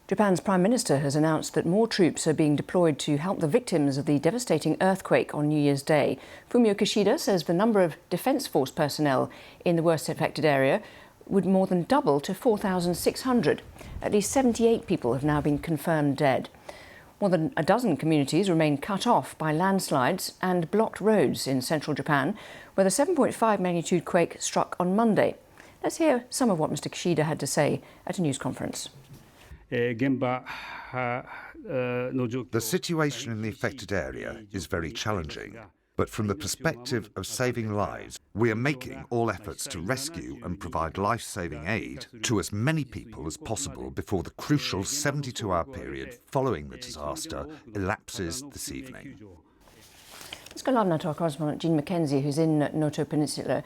Japan's Prime Minister has announced that more troops are being deployed to help the victims of the devastating earthquake on New Year's Day. Fumio Kishida says the number of Defence Force personnel in the worst affected area would more than double to 4,600. At least 78 people have now been confirmed dead. More than a dozen communities remain cut off by landslides and blocked roads in central Japan, where the 7.5 magnitude quake struck on Monday. Let's hear some of what Mr. Kishida had to say at a news conference. The situation in the affected area is very challenging, but from the perspective of saving lives, we are making all efforts to rescue and provide life-saving aid to as many people as possible before the crucial 72-hour period following the disaster elapses this evening. Let's go live now to our correspondent Jean Mackenzie, who's in Noto Peninsula.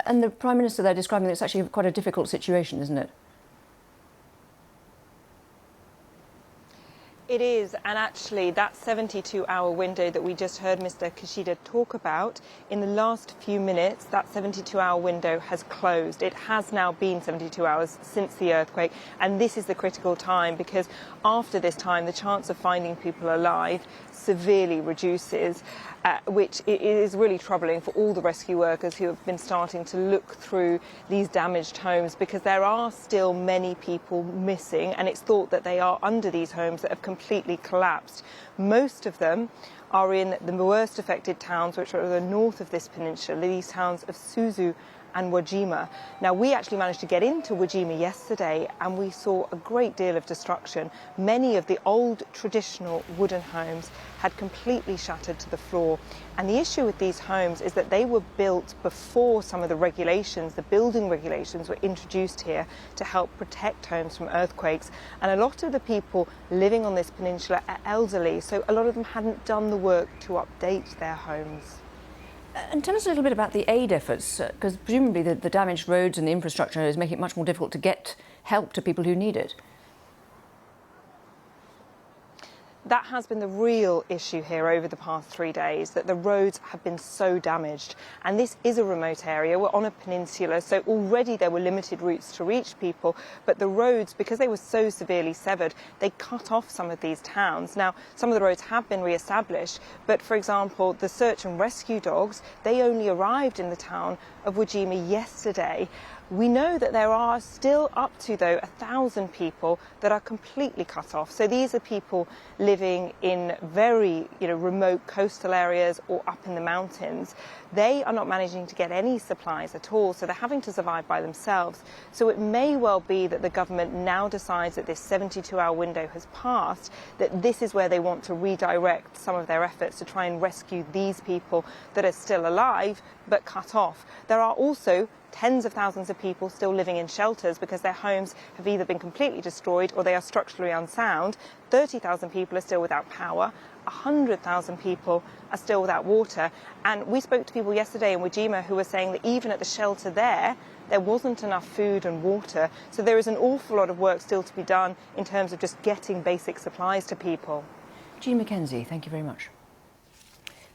And the Prime Minister there describing that it's actually quite a difficult situation, isn't it? It is, and actually that 72-hour window that we just heard Mr. Kishida talk about, in the last few minutes, that 72-hour window has closed. It has now been 72 hours since the earthquake, and this is the critical time because after this time, the chance of finding people alive severely reduces, which is really troubling for all the rescue workers who have been starting to look through these damaged homes because there are still many people missing, and it's thought that they are under these homes that have completely collapsed. Most of them are in the worst affected towns, which are the north of this peninsula, these towns of Suzu and Wajima. Now, we actually managed to get into Wajima yesterday and we saw a great deal of destruction. Many of the old traditional wooden homes had completely shattered to the floor. And the issue with these homes is that they were built before some of the regulations, the building regulations, were introduced here to help protect homes from earthquakes. And a lot of the people living on this peninsula are elderly, so a lot of them hadn't done the work to update their homes. And tell us a little bit about the aid efforts, because presumably the damaged roads and the infrastructure is making it much more difficult to get help to people who need it. That has been the real issue here over the past 3 days, that the roads have been so damaged. And this is a remote area. We're on a peninsula, so already there were limited routes to reach people. But the roads, because they were so severely severed, they cut off some of these towns. Now, some of the roads have been re-established, but for example, the search and rescue dogs, they only arrived in the town of Wajima yesterday. We know that there are still up to, though, 1,000 people that are completely cut off. So these are people living in very, remote coastal areas or up in the mountains. They are not managing to get any supplies at all, so they're having to survive by themselves. So it may well be that the government now decides that this 72-hour window has passed, that this is where they want to redirect some of their efforts to try and rescue these people that are still alive but cut off. There are also tens of thousands of people still living in shelters because their homes have either been completely destroyed or they are structurally unsound. 30,000 people are still without power. 100,000 people are still without water. And we spoke to people yesterday in Wajima who were saying that even at the shelter there wasn't enough food and water. So there is an awful lot of work still to be done in terms of just getting basic supplies to people. Jean Mackenzie, thank you very much.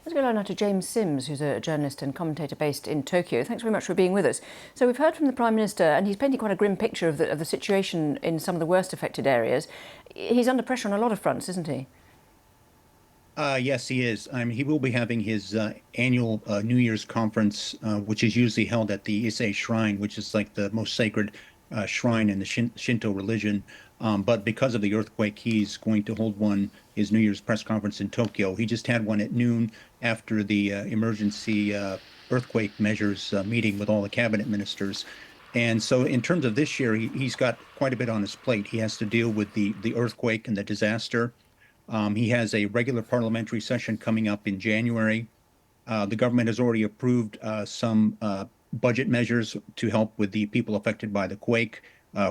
Let's go now to James Sims, who's a journalist and commentator based in Tokyo. Thanks very much for being with us. So we've heard from the Prime Minister, and he's painting quite a grim picture of the situation in some of the worst affected areas. He's under pressure on a lot of fronts, isn't he? Yes, he is. He will be having his annual New Year's conference, which is usually held at the Ise Shrine, which is like the most sacred shrine in the Shinto religion. But because of the earthquake, he's going to hold his New Year's press conference in Tokyo. He just had one at noon after the emergency earthquake measures meeting with all the cabinet ministers. And so in terms of this year, he's got quite a bit on his plate. He has to deal with the earthquake and the disaster. He has a regular parliamentary session coming up in January. The government has already approved some budget measures to help with the people affected by the quake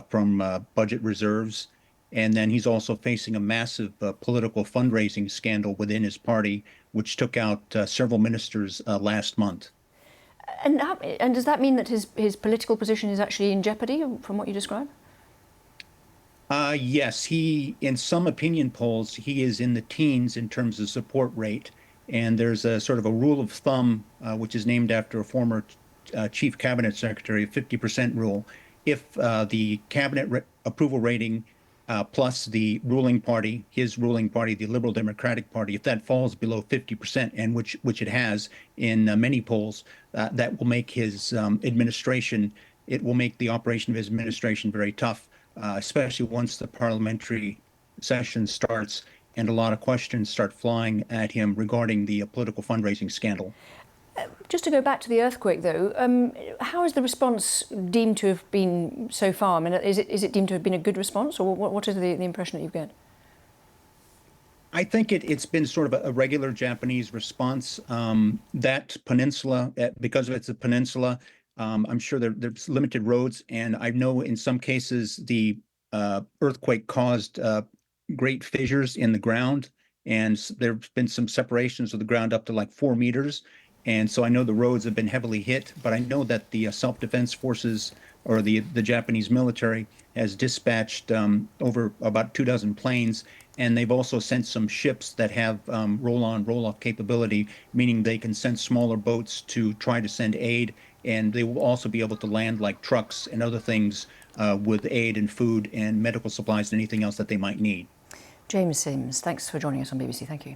from budget reserves. And then he's also facing a massive political fundraising scandal within his party, which took out several ministers last month. And does that mean that his political position is actually in jeopardy, from what you describe? Yes, in some opinion polls, he is in the teens in terms of support rate. And there's a sort of a rule of thumb, which is named after a former chief cabinet secretary, 50% rule. If the cabinet approval rating plus the ruling party, his ruling party, the Liberal Democratic Party, if that falls below 50%, and which it has in many polls, that will make his administration, it will make the operation of his administration very tough, especially once the parliamentary session starts and a lot of questions start flying at him regarding the political fundraising scandal. Just to go back to the earthquake, though, how is the response deemed to have been so far? I mean, is it deemed to have been a good response, or what is the impression that you get? I think it's been sort of a regular Japanese response. That peninsula, because it's a peninsula, I'm sure there's limited roads, and I know in some cases the earthquake caused great fissures in the ground, and there's been some separations of the ground up to like 4 meters. And so I know the roads have been heavily hit, but I know that the self-defense forces or the Japanese military has dispatched over about 24 planes, and they've also sent some ships that have roll-on, roll-off capability, meaning they can send smaller boats to try to send aid, and they will also be able to land like trucks and other things with aid and food and medical supplies and anything else that they might need. James Sims, thanks for joining us on BBC. Thank you.